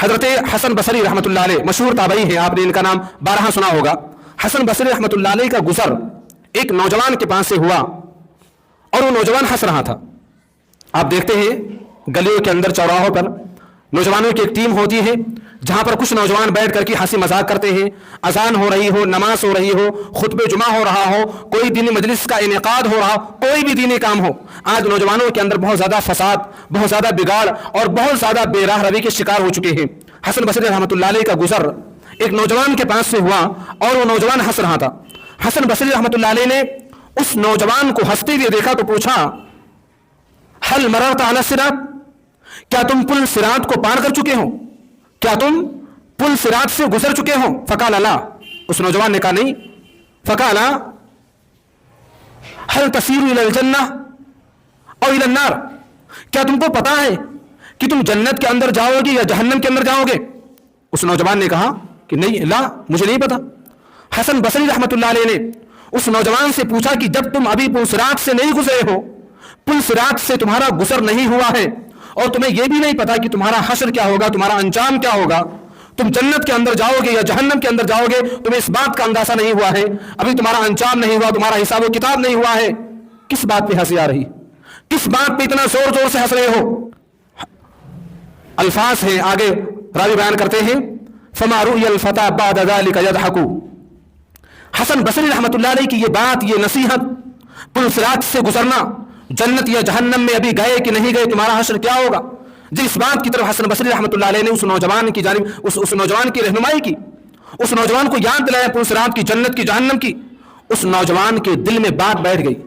حضرت حسن بصری رحمۃ اللہ علیہ مشہور تابعی ہیں، آپ نے ان کا نام بارہا سنا ہوگا۔ حسن بصری رحمۃ اللہ علیہ کا گزر ایک نوجوان کے پاس سے ہوا اور وہ نوجوان ہنس رہا تھا۔ آپ دیکھتے ہیں گلیوں کے اندر چوراہوں پر نوجوانوں کی ایک ٹیم ہوتی ہے جہاں پر کچھ نوجوان بیٹھ کر کے ہنسی مذاق کرتے ہیں، اذان ہو رہی ہو، نماز ہو رہی ہو، خطبہ جمعہ ہو رہا ہو، کوئی دینی مجلس کا انعقاد ہو رہا، کوئی بھی دینی کام ہو، آج نوجوانوں کے اندر بہت زیادہ فساد، بہت زیادہ بگاڑ اور بہت زیادہ بے راہ روی کے شکار ہو چکے ہیں۔ حسن بصری رحمۃ اللہ علیہ کا گزر ایک نوجوان کے پاس سے ہوا اور وہ نوجوان ہنس رہا تھا۔ حسن بصری رحمۃ اللہ علیہ نے اس نوجوان کو ہنستے ہوئے دیکھا تو پوچھا، ہل مررت علی الصراط، کیا تم پل صراط کو پار کر چکے ہو؟ کیا تم پل صراط سے گزر چکے ہو؟ فقال لا، اس نوجوان نے کہا نہیں۔ فقال هل تسیر الى الجنہ او الى النار، کیا تم کو پتا ہے کہ تم جنت کے اندر جاؤ گے یا جہنم کے اندر جاؤ گے؟ اس نوجوان نے کہا کہ نہیں، لا، مجھے نہیں پتا۔ حسن بصری رحمۃ اللہ علیہ نے اس نوجوان سے پوچھا کہ جب تم ابھی پل صراط سے نہیں گزرے ہو، پل صراط سے تمہارا گزر نہیں ہوا ہے اور تمہیں یہ بھی نہیں پتا کہ تمہارا حشر کیا ہوگا، تمہارا انجام کیا ہوگا، تم جنت کے اندر جاؤ گے یا جہنم کے اندر جاؤ گے، تمہیں اس بات کا اندازہ نہیں ہوا ہے، ابھی تمہارا انجام نہیں ہوا، تمہارا حساب و کتاب نہیں ہوا ہے، کس بات پہ ہنسی آ رہی، کس بات پہ اتنا زور زور سے ہنس رہے ہو؟ الفاظ ہیں، آگے راوی بیان کرتے ہیں، فما رؤی الفتى بعد ذلك يضحك۔ حسن بصری رحمۃ اللہ علیہ کی یہ بات، یہ نصیحت، پل صراط سے گزرنا، جنت یا جہنم میں ابھی گئے کہ نہیں گئے، تمہارا حشر کیا ہوگا، جس بات کی طرف حسن بصری رحمۃ اللہ علیہ نے اس نوجوان کی جانب اس نوجوان کی رہنمائی کی، اس نوجوان کو یاد دلایا پل صراط کی، جنت کی، جہنم کی، اس نوجوان کے دل میں بات بیٹھ گئی۔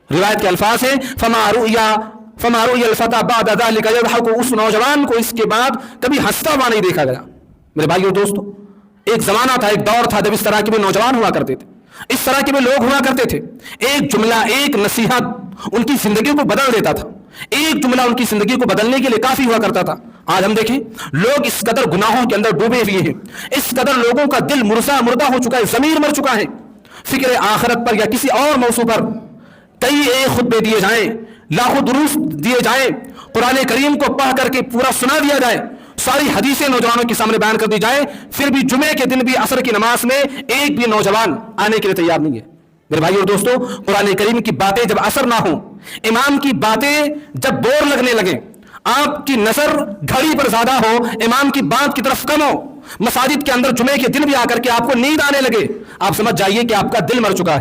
روایت کے الفاظ ہیں، فما رؤی الفتى بعد ذلك يضحك، اس نوجوان کو اس کے بعد کبھی ہنستا ہوا نہیں دیکھا گیا۔ میرے بھائیو دوستو، ایک زمانہ تھا، ایک دور تھا جب اس طرح کے بھی نوجوان ہوا کرتے تھے، اس طرح کے بھی لوگ ہوا کرتے تھے۔ ایک جملہ، ایک نصیحت ان کی زندگی کو بدل دیتا تھا، ایک جملہ ان کی زندگی کو بدلنے کے لیے کافی ہوا کرتا تھا۔ آج ہم دیکھیں لوگ اس قدر گناہوں کے اندر ڈوبے ہوئے ہیں، اس قدر لوگوں کا دل مردہ ہو چکا ہے، ضمیر مر چکا ہے، فکر آخرت پر یا کسی اور موضوع پر کئی ایک خطبے دیے جائیں، لاکھوں دروس دیے جائیں، قرآن کریم کو پڑھ کر کے پورا سنا دیا جائے، ساری حدیثیں نوجوانوں کے سامنے بیان کر دی جائے، پھر بھی جمعے کے دن بھی عصر کی نماز میں ایک بھی نوجوان آنے کے لیے تیار نہیں ہے۔ میرے بھائیو اور دوستو، قرآن کریم کی باتیں جب اثر نہ ہوں، امام کی باتیں جب بور لگنے لگیں، آپ کی نظر گھڑی پر زیادہ ہو، امام کی بات کی طرف کم ہو، مساجد کے اندر جمعے کے دن بھی آ کر کے آپ کو نیند آنے لگے، آپ سمجھ جائیے کہ آپ کا دل مر چکا ہے۔